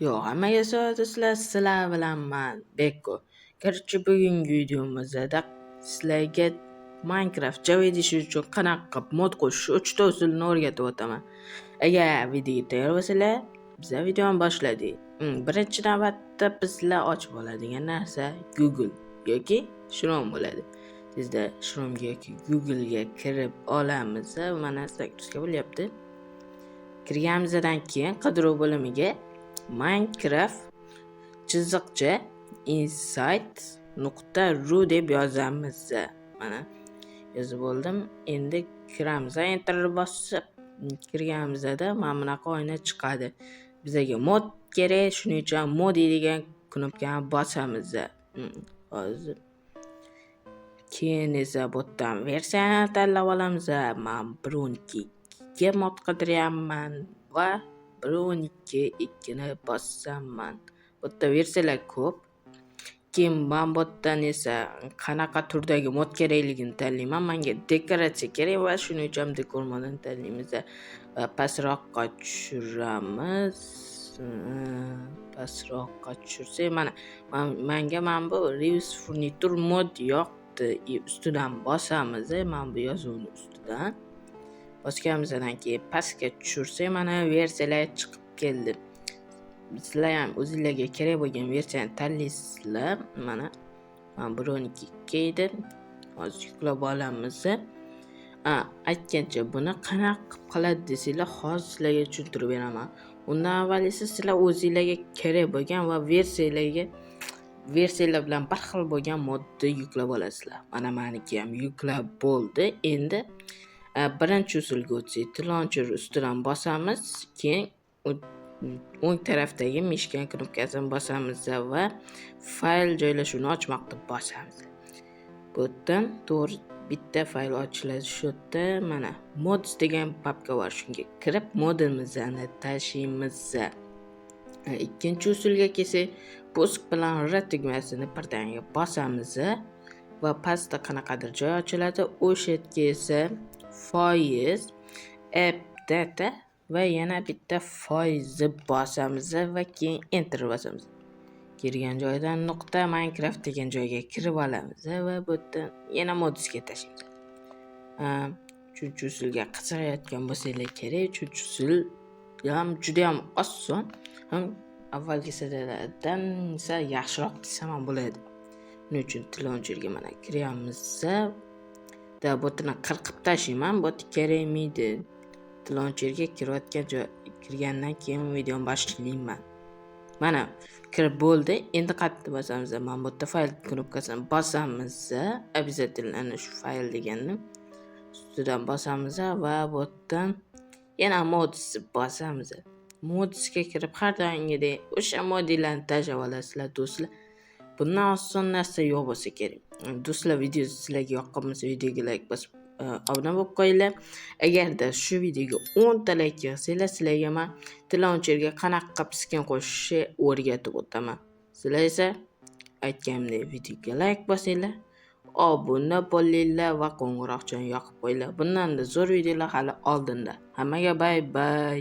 Yo'q, hammaga sizlar bilan men Beko. Короче, bugungi videomizda sizlarga Minecraft Java edish uchun qanaqa qilib mod qo'shish 3 ta usulni o'rgatib o'taman. Agar videoga tayyor bo'lsanglar, biz videoni boshladik. Birinchi navbatda bizlar ochib oladigan narsa Google yoki Chrome bo'ladi. Sizda Chrome yoki Google ga kirib olamiz. Mana statusga bo'lyapti. Kirganimizdan keyin qidiruv bo'limiga Minecraft chiziqcha insight.ru deb yozamiz. Mana yozib oldim. Endi kiramiz. Enter bosib kirganimizda mana bunaqa oyna chiqadi. Bizga mod kerak, shuning uchun mod degan knopkani bosamiz. Hozir keyin esa bu yerdan versiyani tanlab olamiz. Men 1.12 ga mod qidiryapman va 1.12 ni bosaman. Bu yerda versiyalar ko'p. Keyin men bu yerdan esa qanaqa turdagi mod kerakligini tanlayman. Menga dekoratsiya kerak va shuning uchun dekor modini tanlaymiz. Pastroqqa tushiramiz. Pastroqqa tushirsak mana menga bu Revis Furniture mod yoqdi. Ustidan bosamiz. Men bu yozuvni ustidan bosganimizdan keyin pastga tushirsak mana versiyalar chiqib keldi. Sizlar ham o'zingizlarga kerak bo'lgan versiyani tanlaysizlar. Mana men 1.12 edi. Hozir yuklab olamiz. Aytgancha buni qanaqa qiladi desanglar, hozir sizlarga tushuntirib beraman. Undan avval esa sizlar o'zingizlarga kerak bo'lgan va versiyalar bilan bir xil bo'lgan modni yuklab olasizlar. Mana meniki ham yuklab bo'ldi. Endi birinchi usulga o'tsak, launcher ustidan bosamiz, keyin o'ng tarafdagi mishkan knopkasini bosamiz va fayl joylashuvini ochmoqni bosamiz. Bu yerdan to'g'ri bitta fayl ochiladi. Shu yerda mana mods degan papka bor. Shunga kirib modimizni tashlaymiz. Ikkinchi usulga kelsak, post bilan r tugmasini birdaniga bosamiz va pastda qanaqadir joy ochiladi. O'sha yerga esa foiz, app data va yana bitta foizni bosamiz va keyin enter bosamiz. Kirgan joydan nuqta Minecraft degan joyga kirib olamiz va bu yerdan yana modisga tashlaymiz. Uchinchi usulga qiziqayotgan bo'lsanglar kerak. Uchinchi usul ham juda ham oson. Avvalgisidan sal yaxshiroq desam ham bo'ladi. Buning uchun launcherga mana kiramiz. Bu yerdan qirqib tashlayman. Bu kerakmaydi. Launcherga kirgandan keyin videoni boshlayman. Mana kirib bo'ldi. Endi qayta bosamiz. Men bu yerda fayl knopkasini bosamiz. Обязательно shu fayl deganni ustidan bosamiz va bu yerdan yana modni bosamiz. Modga kirib har doimgidek o'sha modellarni tashlab olasizlar do'stlar. Bundan oson narsa yo'q bo'lsa kerak. Do'stlar, video sizlarga yoqqan bo'lsa videoga like bosib obuna bo'lib qo'yinglar. Agarda shu videoga 10 ta like yozsanglar, sizlarga men launcherga qanaqa qilib skin qo'shishni o'rgatib o'taman. Sizlar esa aytganimdek videoga like bosinglar, obuna bo'linglar va qo'ng'iroqchani yoqib qo'yinglar. Bundan da zo'r videolar hali oldinda. Hammaga bay bay.